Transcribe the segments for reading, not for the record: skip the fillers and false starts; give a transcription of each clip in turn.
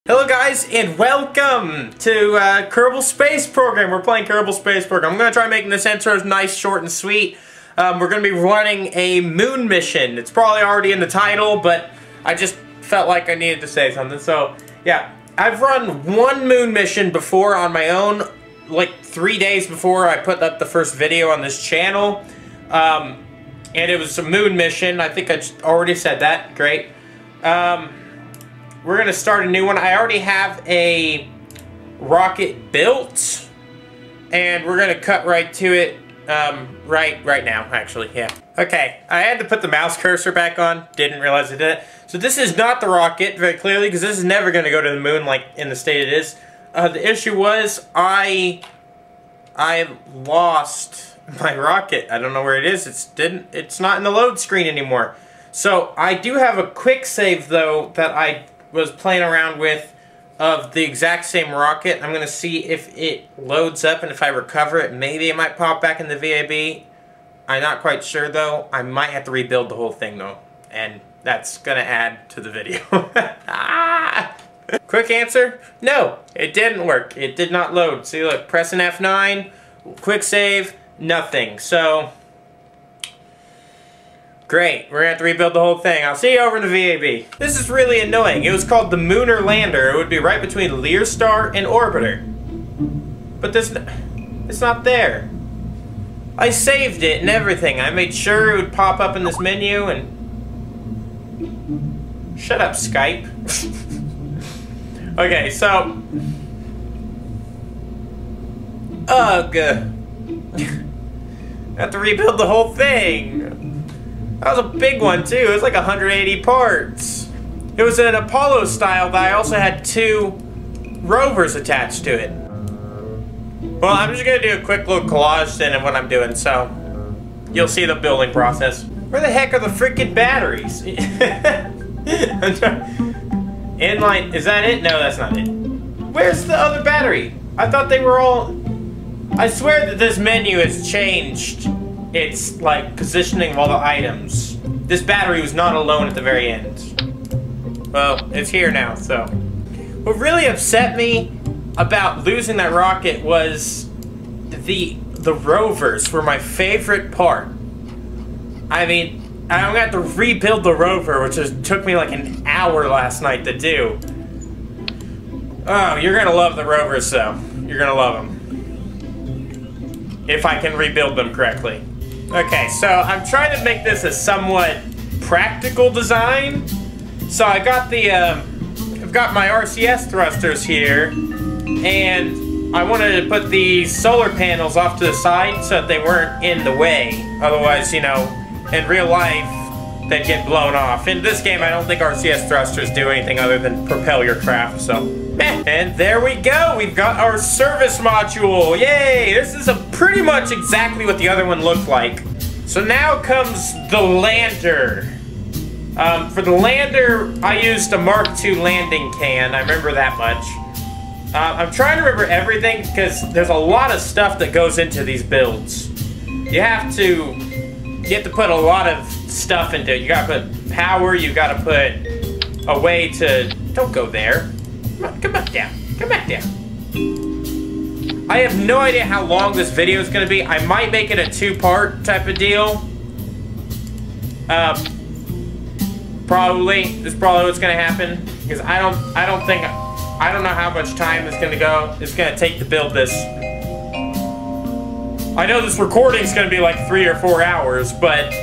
Hello guys, and welcome to Kerbal Space Program. We're playing Kerbal Space Program. I'm going to try making this intro nice, short, and sweet. We're going to be running a MUN mission. It's probably already in the title, but I just felt like I needed to say something. So, yeah, I've run one MUN mission before on my own, like 3 days before I put up the first video on this channel. And it was a MUN mission. I think I already said that. Great. We're going to start a new one. I already have a rocket built, and we're going to cut right to it right now, actually, yeah. Okay, I had to put the mouse cursor back on. Didn't realize I did it. So this is not the rocket, very clearly, because this is never going to go to the moon like in the state it is. The issue was I lost my rocket. I don't know where it is. It's not in the load screen anymore. So I do have a quick save, though, that I was playing around with of the exact same rocket. I'm going to see if it loads up, and if I recover it, maybe it might pop back in the VAB. I'm not quite sure, though. I might have to rebuild the whole thing, though, and that's going to add to the video. Quick answer, no, it didn't work. It did not load. See, look, pressing F9, quick save, nothing. So great, we're going to have to rebuild the whole thing. I'll see you over in the VAB. This is really annoying. It was called the Lunar Lander. It would be right between Lear Star and Orbiter. But it's not there. I saved it and everything. I made sure it would pop up in this menu and... Shut up, Skype. Okay, so... Ugh. I have to rebuild the whole thing. That was a big one, too. It was like 180 parts. It was an Apollo style, but I also had 2 rovers attached to it. Well, I'm just going to do a quick little collage then of what I'm doing, so you'll see the building process. Where the heck are the freaking batteries? Inline, is that it? No, that's not it. Where's the other battery? I thought they were all... I swear that this menu has changed. It's like positioning of all the items. This battery was not alone at the very end. Well, it's here now, so. What really upset me about losing that rocket was the rovers were my favorite part. I mean, I'm gonna have to rebuild the rover, which took me like an hour last night to do. Oh, you're gonna love the rovers though. You're gonna love them. If I can rebuild them correctly. Okay, so I'm trying to make this a somewhat practical design. So I got the, I've got my RCS thrusters here, and I wanted to put these solar panels off to the side so that they weren't in the way. Otherwise, you know, in real life, they'd get blown off. In this game, I don't think RCS thrusters do anything other than propel your craft, so. And there we go, we've got our service module, yay! This is pretty much exactly what the other one looked like. So now comes the lander. For the lander, I used a Mark II landing can, I remember that much. I'm trying to remember everything because there's a lot of stuff that goes into these builds. You have to put a lot of stuff into it. You gotta put power, you gotta put a way to, don't go there. Come back down. Come back down. I have no idea how long this video is going to be. I might make it a 2-part type of deal. Probably. This is probably what's going to happen. Because I don't know how much time it's going to go. It's going to take to build this. I know this recording is going to be like 3 or 4 hours, but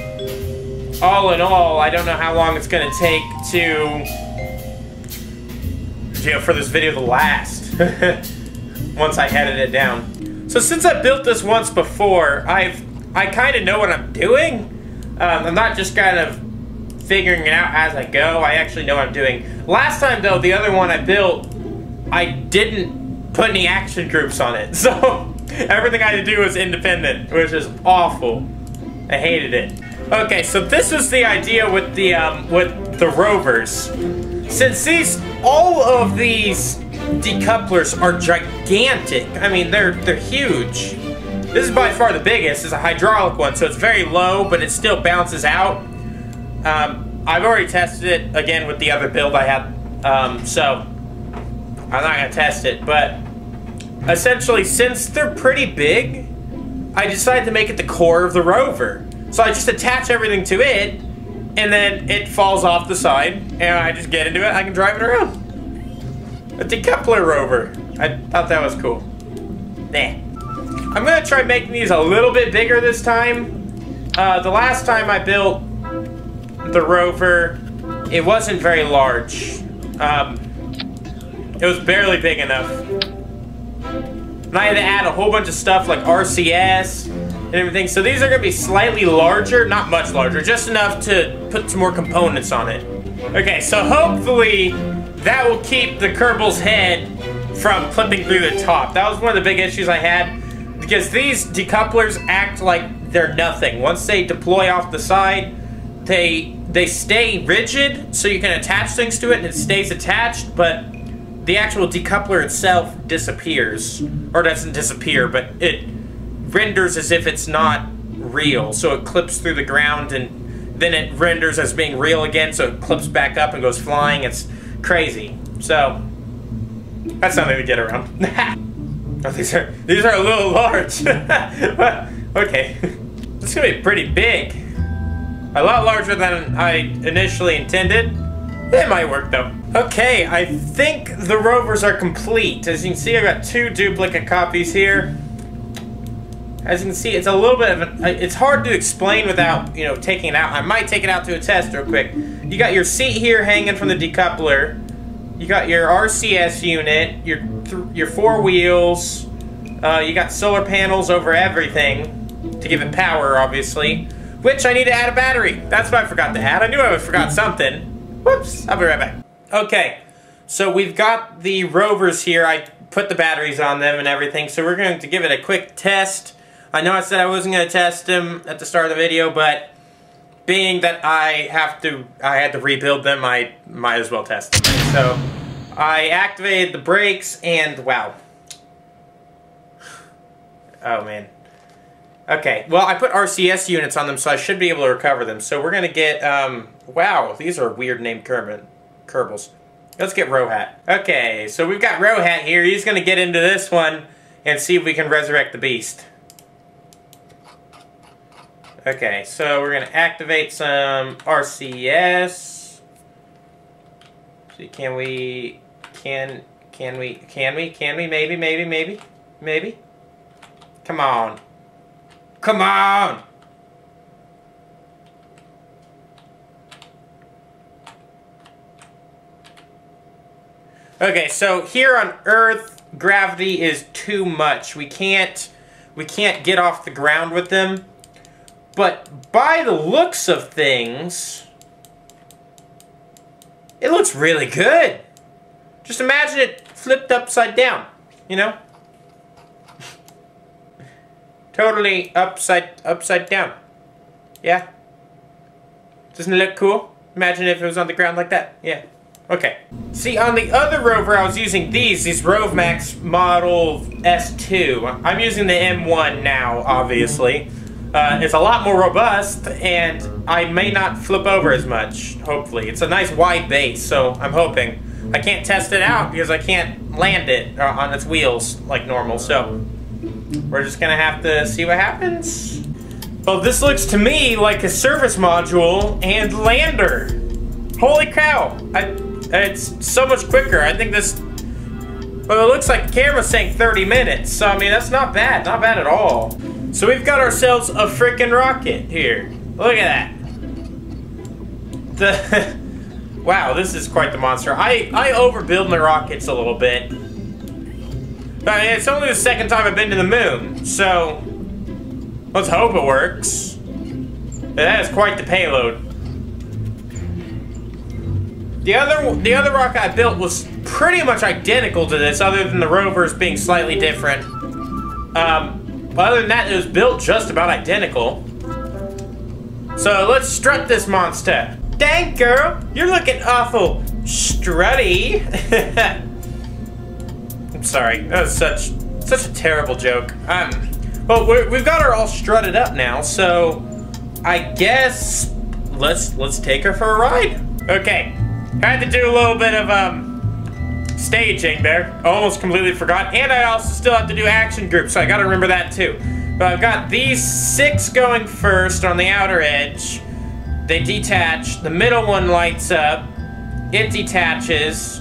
all in all, I don't know how long it's going to take to... You know, for this video to last once I edit it down. So since I built this once before, I kind of know what I'm doing. I'm not just kind of figuring it out as I go. I actually know what I'm doing. Last time though, the other one I built, I didn't put any action groups on it. So everything I had to do was independent, which is awful. I hated it. Okay, so this was the idea with the rovers. Since all of these decouplers are gigantic, I mean, they're huge. This is by far the biggest. It's a hydraulic one, so it's very low, but it still bounces out. I've already tested it, again, with the other build I had. So, I'm not gonna test it, but essentially, since they're pretty big, I decided to make it the core of the rover. So I just attach everything to it, and then it falls off the side, and I just get into it, I can drive it around. A decoupler rover. I thought that was cool. Nah. I'm gonna try making these a little bit bigger this time. The last time I built the rover, it wasn't very large. It was barely big enough. And I had to add a whole bunch of stuff like RCS and everything. So these are gonna be slightly larger, not much larger, just enough to put some more components on it. Okay, so hopefully that will keep the Kerbal's head from clipping through the top. That was one of the big issues I had, because these decouplers act like they're nothing. Once they deploy off the side, they stay rigid, so you can attach things to it and it stays attached, but the actual decoupler itself disappears. Or doesn't disappear, but it renders as if it's not real. So it clips through the ground and then it renders as being real again, so it clips back up and goes flying. It's crazy. So that's something to get around. Oh, these are a little large. Okay. This is gonna be pretty big. A lot larger than I initially intended. It might work though. Okay, I think the rovers are complete. As you can see, I've got 2 duplicate copies here. As you can see, it's a little bit of it's hard to explain without, you know, taking it out. I might take it out to a test real quick. You got your seat here hanging from the decoupler. You got your RCS unit, your 4 wheels. You got solar panels over everything to give it power, obviously. Which I need to add a battery. That's what I forgot to add. I knew I forgot something. Whoops, I'll be right back. Okay, so we've got the rovers here. I put the batteries on them and everything, so we're going to give it a quick test. I know I said I wasn't going to test them at the start of the video, but being that I had to rebuild them, I might as well test them. So I activated the brakes and wow. Oh man. Okay, well I put RCS units on them, so I should be able to recover them. So we're going to get, wow, these are weird named Kerbals. Let's get Rohat. Okay, so we've got Rohat here. He's going to get into this one and see if we can resurrect the beast. Okay, so we're going to activate some RCS. See, can we, maybe? Come on. Come on! Okay, so here on Earth, gravity is too much. We can't get off the ground with them. But by the looks of things, it looks really good. Just imagine it flipped upside down, you know? Totally upside down. Yeah? Doesn't it look cool? Imagine if it was on the ground like that. Yeah. Okay. See, on the other rover, I was using these Rovmax Model S2. I'm using the M1 now, obviously. It's a lot more robust, and I may not flip over as much, hopefully. It's a nice wide base, so I'm hoping. I can't test it out because I can't land it on its wheels like normal, so we're just gonna have to see what happens. Well, this looks to me like a service module and lander. Holy cow! It's so much quicker. I think this, well, it looks like the camera's saying 30 minutes, so I mean, that's not bad at all. So we've got ourselves a frickin' rocket here. Look at that. Wow, this is quite the monster. I overbuild my rockets a little bit. I mean, it's only the second time I've been to the moon, so let's hope it works. That is quite the payload. The other rocket I built was pretty much identical to this, other than the rovers being slightly different. But other than that, it was built just about identical. So let's strut this monster. Dang, girl, you're looking awful strutty. I'm sorry, that was such a terrible joke. Well, we've got her all strutted up now, so I guess let's take her for a ride. Okay, I had to do a little bit of staging there. Almost completely forgot. And I also still have to do action groups, so I gotta remember that too. But I've got these 6 going first on the outer edge. They detach. The middle one lights up. It detaches.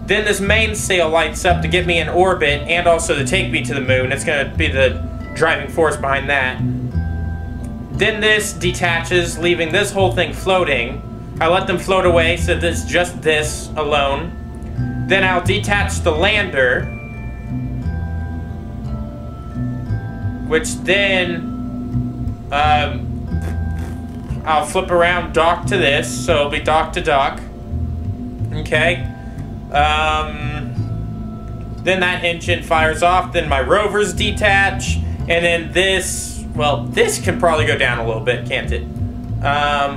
Then this mainsail lights up to get me in orbit and also to take me to the moon. It's gonna be the driving force behind that. Then this detaches, leaving this whole thing floating. I let them float away, so there's just this alone. Then I'll detach the lander, which then I'll flip around, dock to this, so it'll be dock to dock. Okay. Then that engine fires off, then my rovers detach, and then this, well, this can probably go down a little bit, can't it?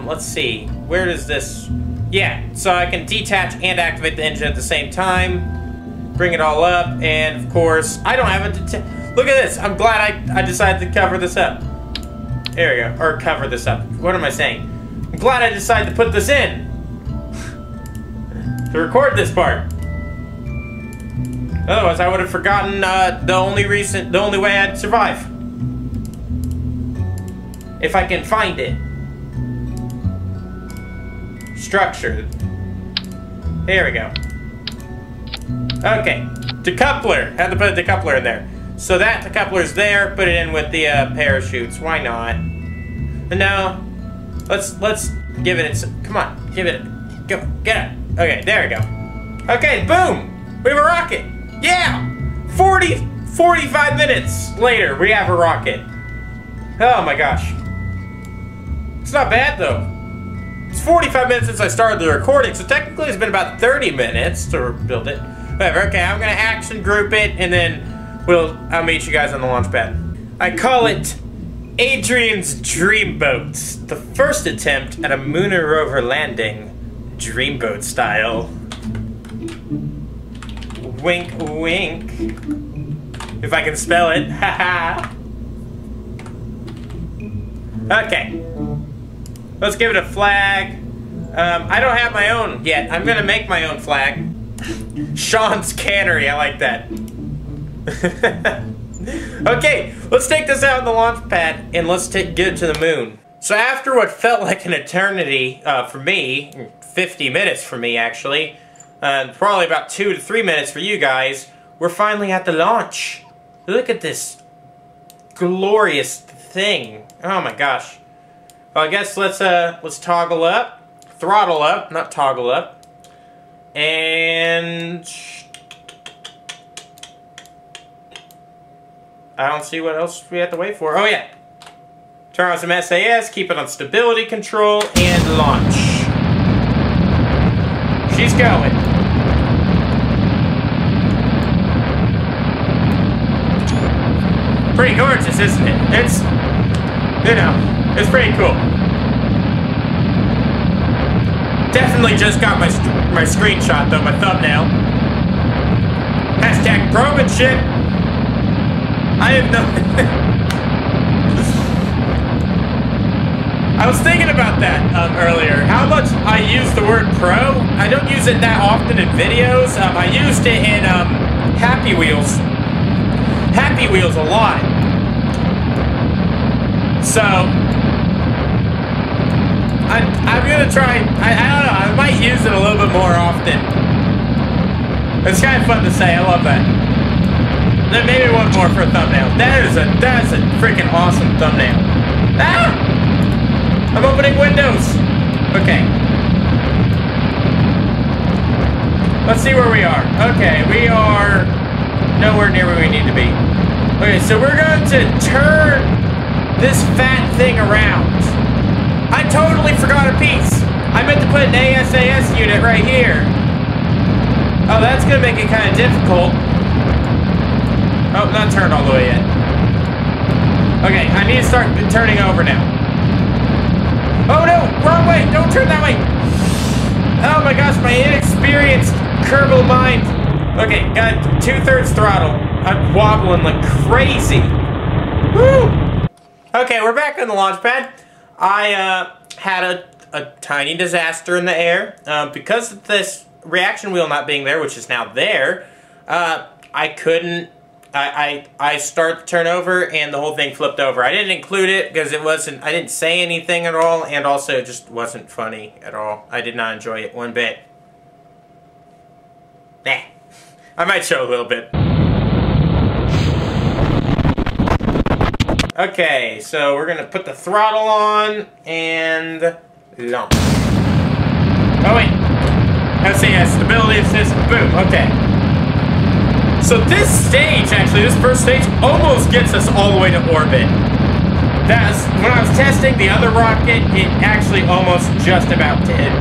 Let's see, where does this, yeah, so I can detach and activate the engine at the same time, bring it all up, and of course, I don't have a, look at this, I'm glad I decided to cover this up. There we go, or cover this up, what am I saying? I'm glad I decided to put this in, to record this part. Otherwise, I would have forgotten the only way I'd survive. If I can find it. Structure. There we go. Okay. Decoupler. Had to put a decoupler in there. So that decoupler's there. Put it in with the parachutes. Why not? No. Let's give it. Come on. Give it. Go. Get it. Okay. There we go. Okay. Boom. We have a rocket. Yeah. 45 minutes later, we have a rocket. Oh my gosh. It's not bad though. It's 45 minutes since I started the recording, so technically it's been about 30 minutes to build it. Whatever, okay, I'm gonna action group it, and then I'll meet you guys on the launch pad. I call it Adrien's Dreamboat. The first attempt at a lunar rover landing, Dreamboat style. Wink, wink. If I can spell it, haha. Okay. Let's give it a flag. I don't have my own yet. I'm gonna make my own flag. Sean's Cannery, I like that. Okay, let's take this out on the launch pad and let's get it to the moon. So after what felt like an eternity for me, 50 minutes for me actually, probably about 2 to 3 minutes for you guys, we're finally at the launch. Look at this glorious thing. Oh my gosh. Well, I guess let's toggle up, throttle up, not toggle up, and I don't see what else we have to wait for. Oh yeah, turn on some SAS, keep it on stability control, and launch. She's going. Pretty gorgeous, isn't it? It's, you know, it's pretty cool. Definitely just got my screenshot though, my thumbnail. Hashtag probe and shit. I have no... I was thinking about that earlier. How much I use the word pro. I don't use it that often in videos. I used it in Happy Wheels. Happy Wheels a lot. So I'm gonna try. I don't know. I might use it a little bit more often. It's kind of fun to say. I love that. Then maybe one more for a thumbnail. That's a freaking awesome thumbnail. Ah! I'm opening windows. Okay. Let's see where we are. Okay, we are nowhere near where we need to be. Okay, so we're going to turn this fat thing around. I totally forgot a piece. I meant to put an ASAS unit right here. Oh, that's going to make it kind of difficult. Oh, not turned all the way yet. Okay, I need to start turning over now. Oh no, wrong way, don't turn that way. Oh my gosh, my inexperienced Kerbal mind. Okay, got 2/3 throttle. I'm wobbling like crazy. Woo! Okay, we're back on the launch pad. I had a tiny disaster in the air. Because of this reaction wheel not being there, which is now there, I couldn't, I started to turn over and the whole thing flipped over. I didn't include it because it wasn't, I didn't say anything at all, and also it just wasn't funny at all. I did not enjoy it one bit. Nah. I might show a little bit. Okay, so we're gonna put the throttle on and launch. Oh wait. SAS stability assist. Boom. Okay. So this stage, actually, this first stage, almost gets us all the way to orbit. That's when I was testing the other rocket, it actually almost just about did.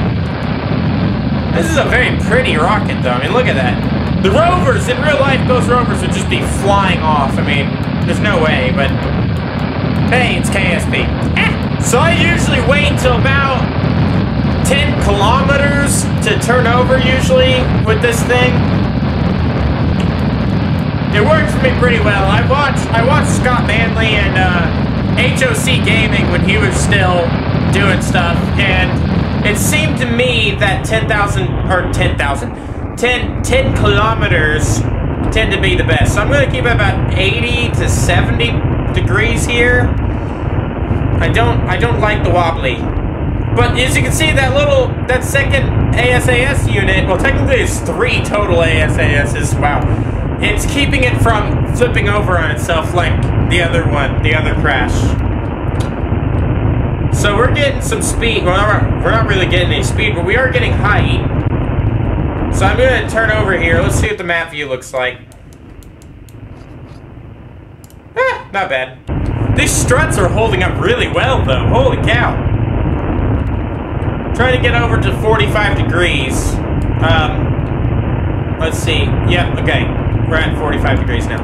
This is a very pretty rocket, though. I mean, look at that. The rovers, in real life, those rovers would just be flying off. I mean, there's no way, but hey, it's KSP. So I usually wait till about 10 kilometers to turn over, usually, with this thing. It works for me pretty well. I watched Scott Manley and HOC Gaming when he was still doing stuff, and it seemed to me that 10 kilometers tend to be the best. So I'm going to keep it about 80 to 70 degrees here. I don't like the wobbly. But as you can see, that second ASAS unit, well, technically it's 3 total ASASs, wow. It's keeping it from flipping over on itself like the other one, the other crash. So we're getting some speed. Well, we're not really getting any speed, but we are getting height. So I'm going to turn over here. Let's see what the map view looks like. Not bad. These struts are holding up really well, though. Holy cow. Trying to get over to 45 degrees. Let's see. Yep, okay. We're at 45 degrees now.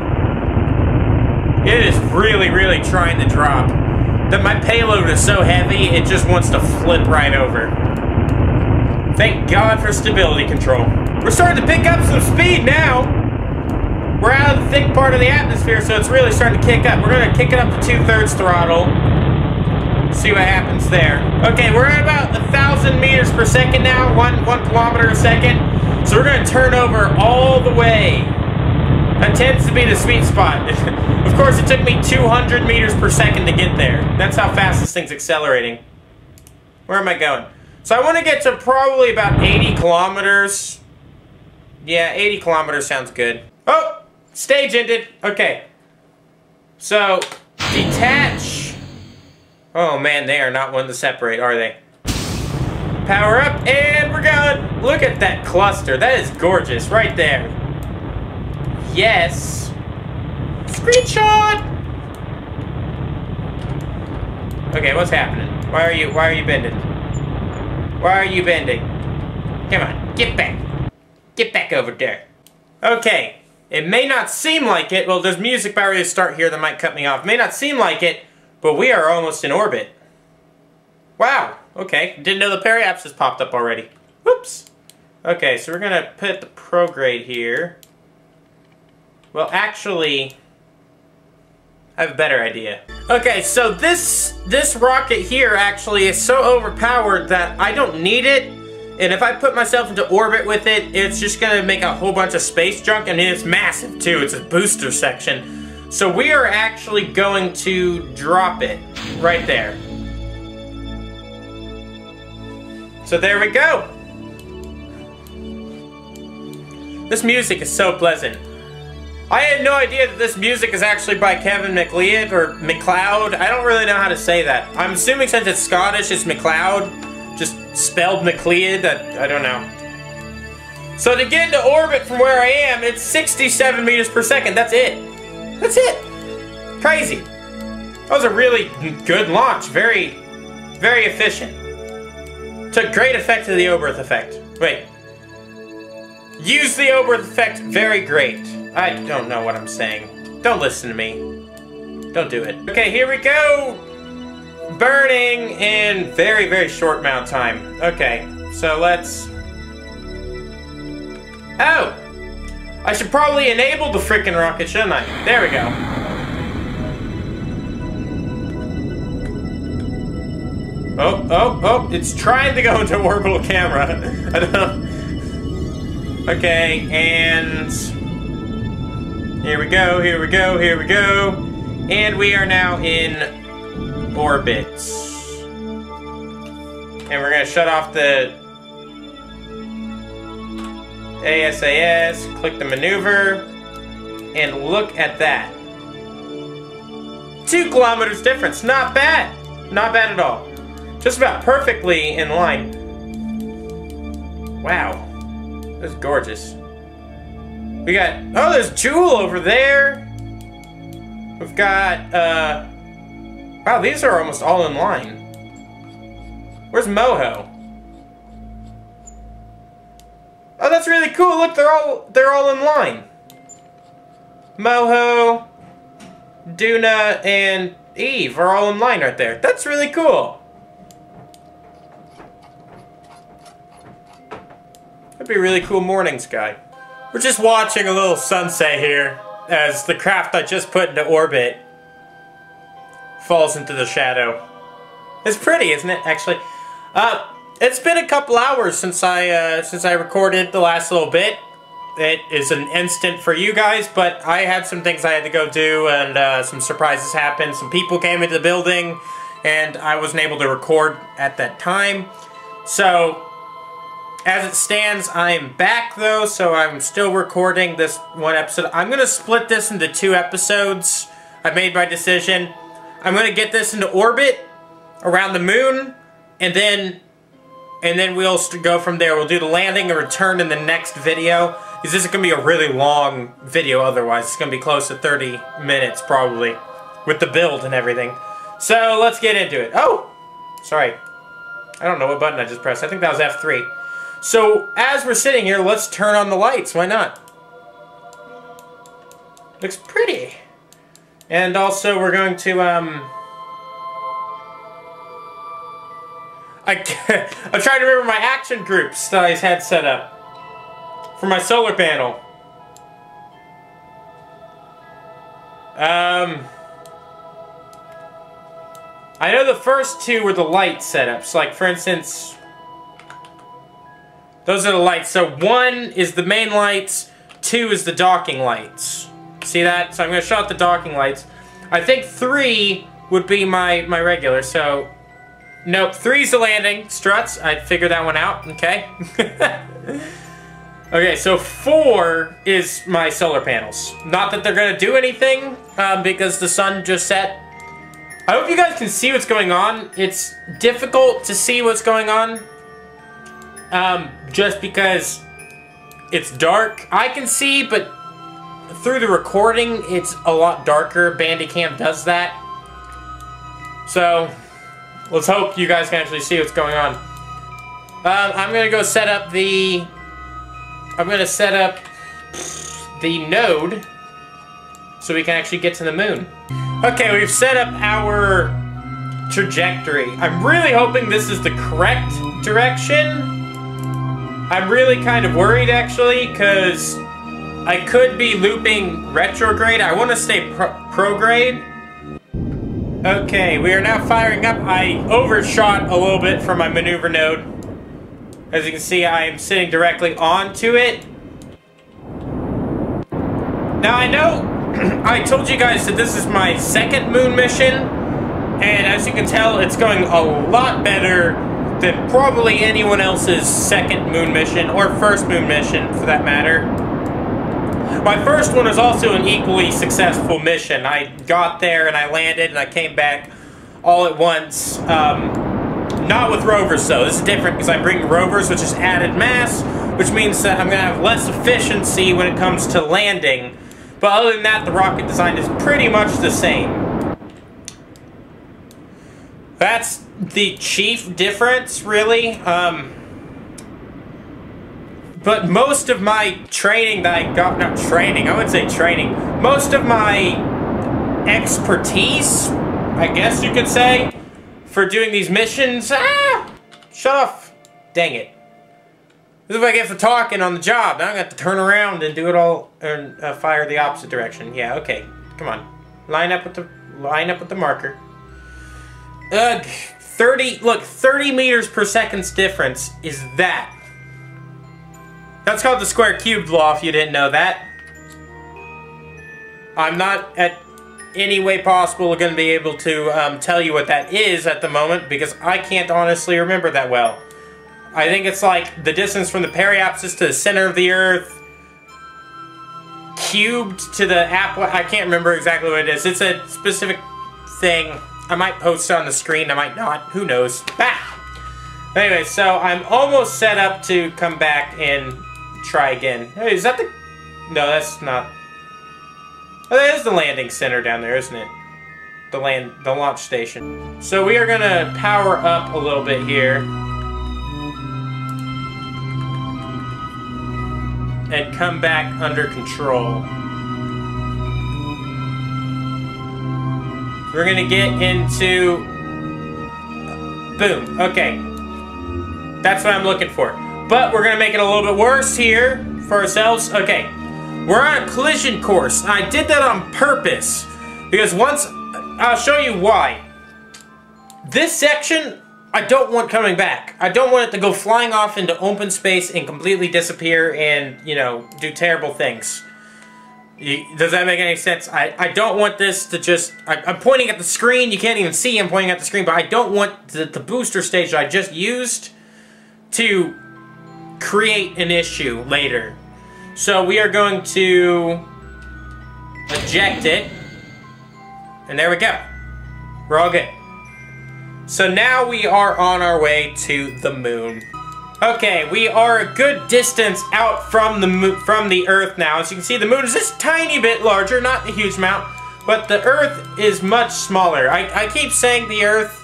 It is really, really trying to drop. That my payload is so heavy, it just wants to flip right over. Thank God for stability control. We're starting to pick up some speed now. We're out of the thick part of the atmosphere, so it's really starting to kick up. We're going to kick it up to 2/3 throttle. See what happens there. Okay, we're at about 1,000 meters per second now, 1 kilometer a second. So we're going to turn over all the way. That tends to be the sweet spot. Of course, it took me 200 meters per second to get there. That's how fast this thing's accelerating. Where am I going? So I want to get to probably about 80 kilometers. Yeah, 80 kilometers sounds good. Oh! Stage ended. Okay. So, detach. Oh man, they are not one to separate, are they? Power up, and we're going. Look at that cluster. That is gorgeous, right there. Yes. Screenshot. Okay, what's happening? Why are you bending? Why are you bending? Come on, get back. Get back over there. Okay. It may not seem like it. Well, there's music about ready to start here that might cut me off. It may not seem like it, but we are almost in orbit. Wow. Okay. Didn't know the periapsis popped up already. Whoops. Okay, so we're going to put the prograde here. Well, actually, I have a better idea. Okay, so this rocket here actually is so overpowered that I don't need it. And if I put myself into orbit with it, it's just going to make a whole bunch of space junk. I mean, it's massive, too. It's a booster section. So we are actually going to drop it right there. So there we go. This music is so pleasant. I had no idea that this music is actually by Kevin MacLeod or MacLeod. I don't really know how to say that. I'm assuming since it's Scottish, it's MacLeod. Just spelled MacLeod, I don't know. So to get into orbit from where I am, it's 67 meters per second. That's it. That's it. Crazy. That was a really good launch. Very, very efficient. Took great effect of the Oberth effect. Wait. Use the Oberth effect very great. I don't know what I'm saying. Don't listen to me. Don't do it. Okay, here we go. Burning in very, very short amount of time. Okay, so let's... Oh! I should probably enable the frickin' rocket, shouldn't I? There we go. Oh, it's trying to go into orbital camera. I don't know. Okay, and here we go, here we go, here we go. And we are now in orbit. And we're gonna shut off the ASAS, click the maneuver, and look at that. 2 kilometers difference, not bad. Not bad at all. Just about perfectly in line. Wow. That's gorgeous. We got, oh, there's Jewel over there. We've got, wow, these are almost all in line. Where's Moho? Oh, that's really cool. Look, they're all in line. Moho, Duna, and Eve are all in line right there. That's really cool. That'd be a really cool morning sky. We're just watching a little sunset here as the craft I just put into orbit falls into the shadow. It's pretty, isn't it, actually? It's been a couple hours since I recorded the last little bit. It is an instant for you guys, but I had some things I had to go do, and some surprises happened. Some people came into the building, and I wasn't able to record at that time. So, as it stands, I am back, though, so I'm still recording this one episode. I'm going to split this into 2 episodes. I've made my decision. I'm going to get this into orbit around the moon, and then we'll go from there. We'll do the landing and return in the next video. Because this is going to be a really long video otherwise. It's going to be close to 30 minutes, probably, with the build and everything. So, let's get into it. Oh! Sorry. I don't know what button I just pressed. I think that was F3. So, as we're sitting here, let's turn on the lights. Why not? Looks pretty. And also, we're going to, I'm trying to remember my action groups that I had set up for my solar panel. I know the first 2 were the light setups. Like, for instance, those are the lights. So 1 is the main lights, 2 is the docking lights. See that? So I'm going to shut off the docking lights. I think 3 would be my regular, so... Nope, 3's the landing struts. I figured that one out, okay? Okay, so 4 is my solar panels. Not that they're going to do anything, because the sun just set. I hope you guys can see what's going on. It's difficult to see what's going on, just because it's dark. I can see, but through the recording, it's a lot darker. Bandicam does that. So... let's hope you guys can actually see what's going on. I'm gonna go set up the... I'm gonna set up the node so we can actually get to the moon. Okay, we've set up our trajectory. I'm really hoping this is the correct direction. I'm really kind of worried, actually, because I could be looping retrograde. I want to stay prograde. Okay, we are now firing up. I overshot a little bit from my maneuver node. As you can see, I am sitting directly onto it. Now, I know I told you guys that this is my 2nd moon mission, and as you can tell, it's going a lot better than probably anyone else's 2nd moon mission, or 1st moon mission, for that matter. My first one was also an equally successful mission. I got there and I landed and I came back all at once. Not with rovers though. This is different because I'm bringing rovers, which is added mass, which means that I'm going to have less efficiency when it comes to landing. But other than that, the rocket design is pretty much the same. That's the chief difference, really. But most of my training that I got, not training, I wouldn't say training, most of my expertise, I guess you could say, for doing these missions, shut off, dang it. This is what I get for talking on the job. Now I got to turn around and do it all, and fire the opposite direction. Yeah, okay, come on, line up with the marker. 30 meters per second's difference is that. That's called the square cube law, if you didn't know that. I'm not at any way possible going to be able to tell you what that is at the moment, because I can't honestly remember that well. I think it's like the distance from the periapsis to the center of the Earth, cubed to the I can't remember exactly what it is. It's a specific thing. I might post it on the screen, I might not. Who knows? Bah! Anyway, so I'm almost set up to come back and try again. Hey, is that the... No, that's not... Oh, that is the landing center down there, isn't it? The launch station. So we are gonna power up a little bit here. And come back under control. We're gonna get into... Boom, okay. That's what I'm looking for. But we're gonna make it a little bit worse here for ourselves. Okay, we're on a collision course. I did that on purpose because once, I'll show you why. This section, I don't want coming back. I don't want it to go flying off into open space and completely disappear and, you know, do terrible things. Does that make any sense? I don't want this to just... I'm pointing at the screen. You can't even see I'm pointing at the screen, but I don't want the booster stage that I just used to create an issue later. So we are going to eject it. And there we go. We're all good. So now we are on our way to the moon. Okay, we are a good distance out from the Earth now. As you can see, the moon is just a tiny bit larger, not a huge amount, but the Earth is much smaller. I keep saying the Earth.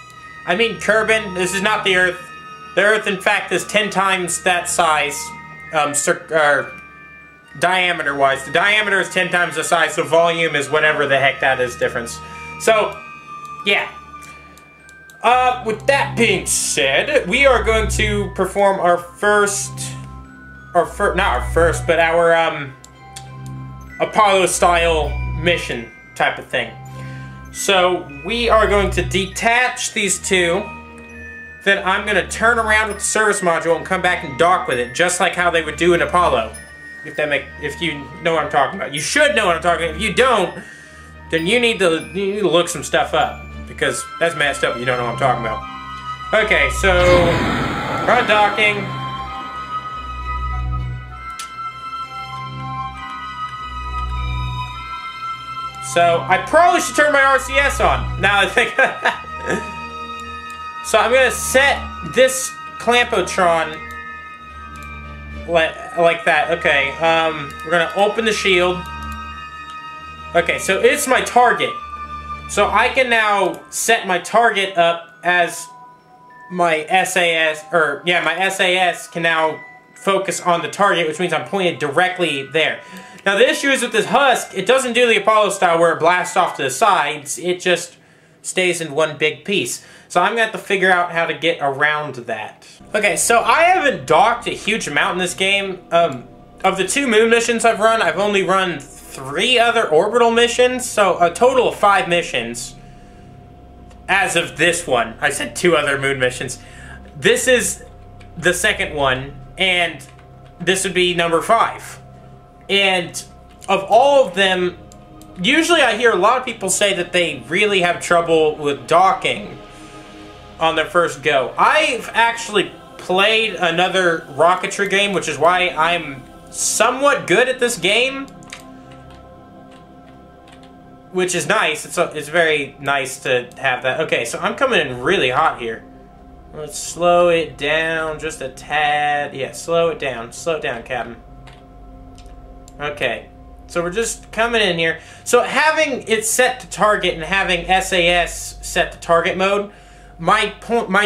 I mean Kerbal. This is not the Earth. The Earth, in fact, is 10 times that size, diameter-wise. The diameter is 10 times the size, so volume is whatever the heck that is difference. So, yeah. With that being said, we are going to perform our Apollo-style mission type of thing. So, we are going to detach these two. Then I'm going to turn around with the service module and come back and dock with it, just like how they would do in Apollo. If you know what I'm talking about. You should know what I'm talking about. If you don't, then you need to look some stuff up, because that's messed up if you don't know what I'm talking about. Okay, so we're on docking. So I probably should turn my RCS on, now I think. So I'm going to set this Clampotron like that. Okay, we're going to open the shield. Okay, so it's my target. So I can now set my target up as my SAS, my SAS can now focus on the target, which means I'm pointed directly there. Now the issue is with this husk, it doesn't do the Apollo style where it blasts off to the sides, it just stays in one big piece. So I'm going to have to figure out how to get around that. Okay, so I haven't docked a huge amount in this game. Of the 2 moon missions I've run, I've only run 3 other orbital missions, so a total of 5 missions. As of this one, I said 2 other moon missions. This is the second one, and this would be number 5. And of all of them, usually I hear a lot of people say that they really have trouble with docking on their first go. I've actually played another rocketry game, which is why I'm somewhat good at this game. Which is nice. It's very nice to have that. Okay, so I'm coming in really hot here. Let's slow it down just a tad. Yeah, slow it down. Slow it down, Captain. Okay. So we're just coming in here. So having it set to target and having SAS set to target mode, my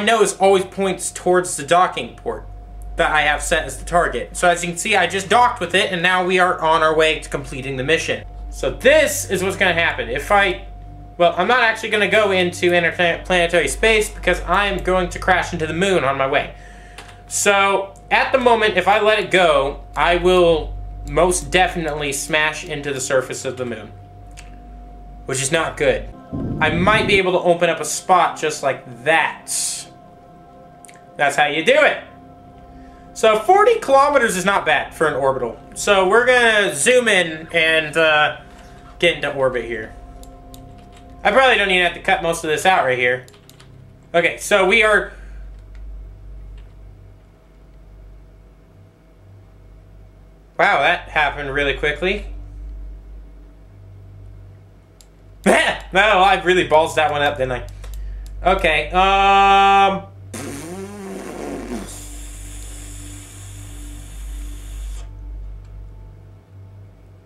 nose always points towards the docking port that I have set as the target. So as you can see, I just docked with it, and now we are on our way to completing the mission. So this is what's going to happen. Well, I'm not actually going to go into interplanetary space because I'm going to crash into the moon on my way. So at the moment, if I let it go, I will most definitely smash into the surface of the moon, which is not good. I might be able to open up a spot just like that. That's how you do it. So 40 kilometers is not bad for an orbital. So we're gonna zoom in and get into orbit here. I probably don't even have to cut most of this out right here. Okay, so we are... Wow, that happened really quickly. No, I really ballsed that one up, didn't I? Okay,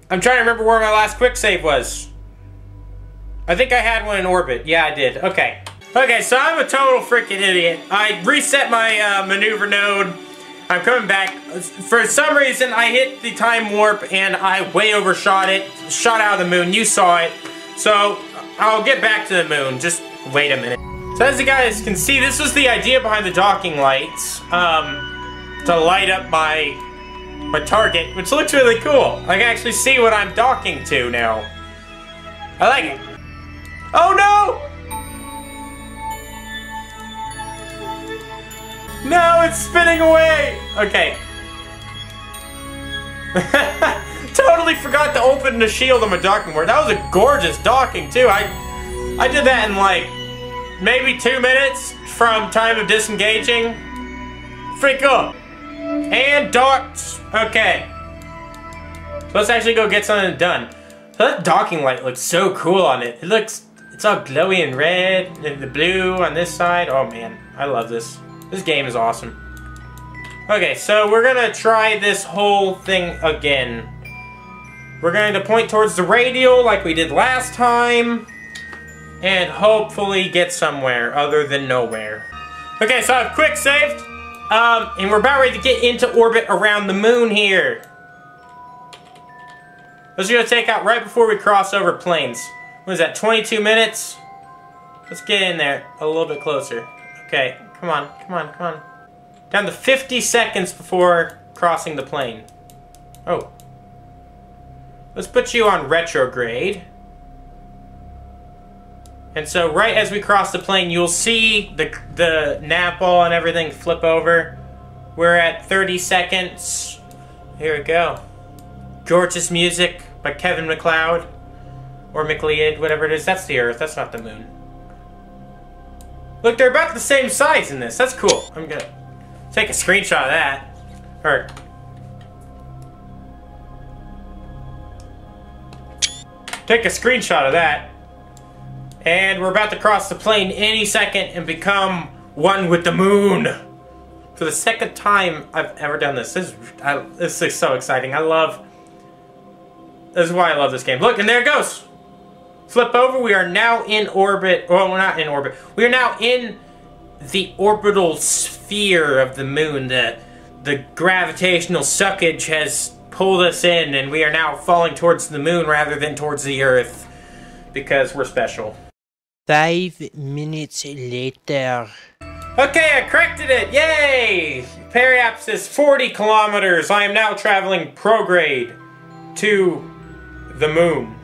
I'm trying to remember where my last quick save was. I think I had one in orbit. Yeah, I did. Okay. Okay, so I'm a total freaking idiot. I reset my maneuver node. I'm coming back. For some reason, I hit the time warp and I way overshot it. Shot out of the moon. You saw it. So, I'll get back to the moon. Just wait a minute. So as you guys can see, this was the idea behind the docking lights. To light up my target, which looks really cool. I can actually see what I'm docking to now. I like it. Oh no! No, it's spinning away! Okay. Totally forgot to open the shield on my docking board. That was a gorgeous docking too. I did that in like maybe 2 minutes from time of disengaging. Pretty cool. And docked. Okay. So let's actually go get something done. So that docking light looks so cool on it. It's all glowy and red and the blue on this side. Oh man, I love this. This game is awesome. Okay, so we're gonna try this whole thing again. We're going to point towards the radial like we did last time. And hopefully get somewhere other than nowhere. Okay, so I've quick saved. And we're about ready to get into orbit around the moon here. This is going to take out right before we cross over planes. What is that, 22 minutes? Let's get in there a little bit closer. Okay, come on, come on, come on. Down to 50 seconds before crossing the plane. Oh. Let's put you on retrograde. And so right as we cross the plane, you'll see the nav ball and everything flip over. We're at 30 seconds. Here we go. Gorgeous music by Kevin MacLeod. Or MacLeod, whatever it is. That's the Earth, that's not the moon. Look, they're about the same size in this. That's cool. I'm gonna take a screenshot of that. Or... take a screenshot of that. And we're about to cross the plane any second and become one with the moon. For the second time I've ever done this. This is so exciting. This is why I love this game. Look, and there it goes. Flip over. We are now in orbit. Well, we're not in orbit. We are now in the orbital sphere of the moon. The gravitational suckage has pulled us in, and we are now falling towards the moon rather than towards the Earth. Because we're special. 5 minutes later. Okay, I corrected it! Yay! Periapsis 40 kilometers. I am now traveling prograde to the moon.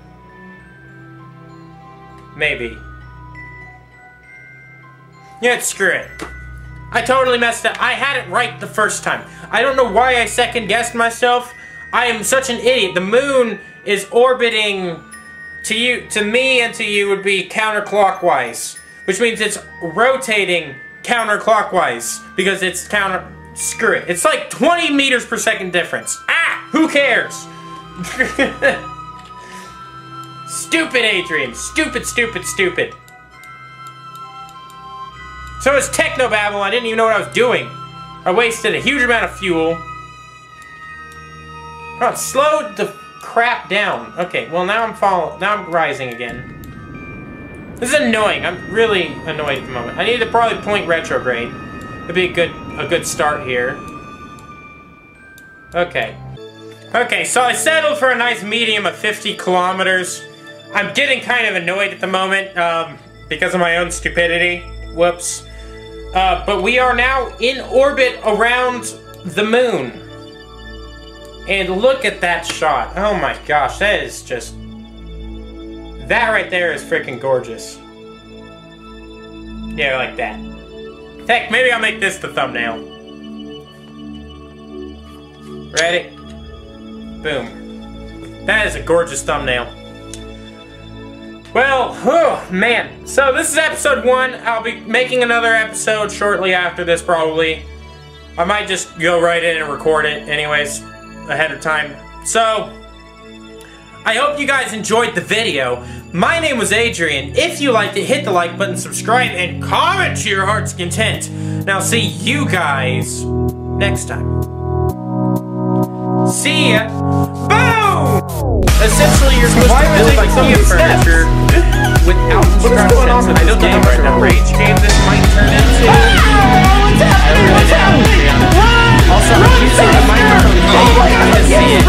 Maybe. Yeah, screw it. I totally messed up. I had it right the first time. I don't know why I second-guessed myself. I am such an idiot. The moon is orbiting to me and to you would be counterclockwise, which means it's rotating counterclockwise because it's screw it. It's like 20 meters per second difference. Ah, who cares? Stupid Adrien. Stupid, stupid, stupid. So it's technobabble. I didn't even know what I was doing. I wasted a huge amount of fuel. Oh, slow the crap down. Okay, well now I'm rising again. This is annoying. I'm really annoyed at the moment. I need to probably point retrograde. It'd be a good start here. Okay. Okay, so I settled for a nice medium of 50 kilometers. I'm getting kind of annoyed at the moment because of my own stupidity. Whoops. But we are now in orbit around the moon. And look at that shot. Oh my gosh, that is just... that right there is freaking gorgeous. Yeah, like that. Heck, maybe I'll make this the thumbnail. Ready? Boom. That is a gorgeous thumbnail. Well, oh man. So this is episode 1. I'll be making another episode shortly after this, probably. I might just go right in and record it anyways, ahead of time. So, I hope you guys enjoyed the video. My name was Adrien. If you liked it, hit the like button, subscribe, and comment to your heart's content. Now, see you guys next time. See ya. Boom! Essentially, you're supposed to build IKEA furniture without instructions. I don't know what the rage game this might turn into. Also, I'm using the microphone today. You can kind of see it.